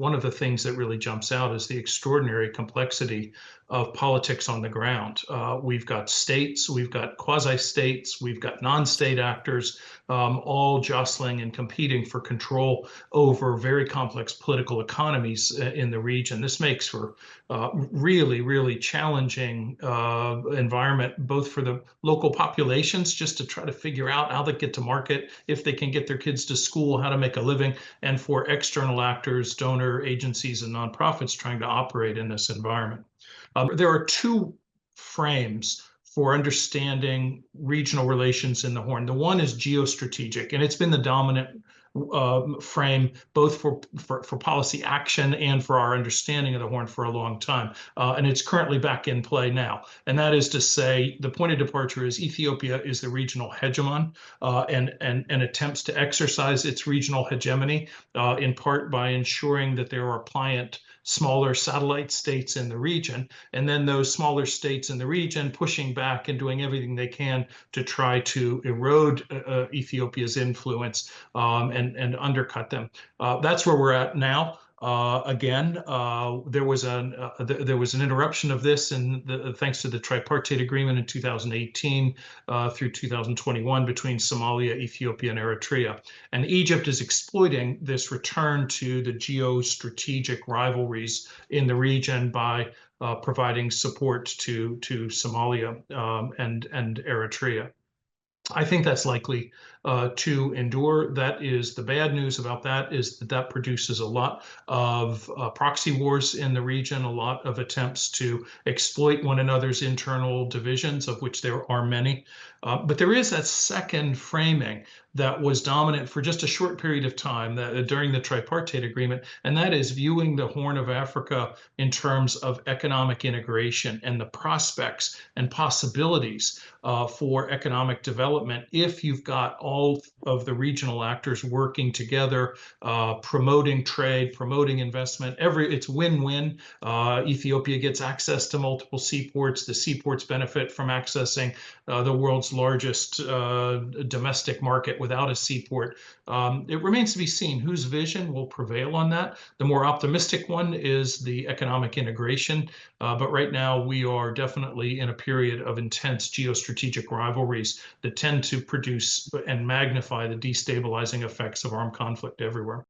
one of the things that really jumps out is the extraordinary complexity of politics on the ground. We've got states, we've got quasi-states, we've got non-state actors, all jostling and competing for control over very complex political economies in the region. This makes for really, really challenging environment, both for the local populations, just to try to figure out how they get to market, if they can get their kids to school, how to make a living, and for external actors, donor agencies, and nonprofits trying to operate in this environment. There are two frames for understanding regional relations in the Horn. The one is geostrategic, and it's been the dominant frame both for policy action and for our understanding of the Horn for a long time. And it's currently back in play now. And that is to say, the point of departure is Ethiopia is the regional hegemon and attempts to exercise its regional hegemony in part by ensuring that there are pliant smaller satellite states in the region, and then those smaller states in the region pushing back and doing everything they can to try to erode Ethiopia's influence and undercut them. That's where we're at now. Again, there was an interruption of this, thanks to the tripartite agreement in 2018 through 2021 between Somalia, Ethiopia, and Eritrea. And Egypt is exploiting this return to the geostrategic rivalries in the region by providing support to Somalia and Eritrea. I think that's likely to endure. That is the bad news about that, is that produces a lot of proxy wars in the region, a lot of attempts to exploit one another's internal divisions, of which there are many. But there is that second framing that was dominant for just a short period of time during the tripartite agreement, and that is viewing the Horn of Africa in terms of economic integration and the prospects and possibilities for economic development if you've got all of the regional actors working together, promoting trade, promoting investment. It's win-win. Ethiopia gets access to multiple seaports. The seaports benefit from accessing the world's largest domestic market without a seaport. It remains to be seen whose vision will prevail on that. The more optimistic one is the economic integration. But right now, we are definitely in a period of intense geostrategic rivalries that tend to produce and magnify the destabilizing effects of armed conflict everywhere.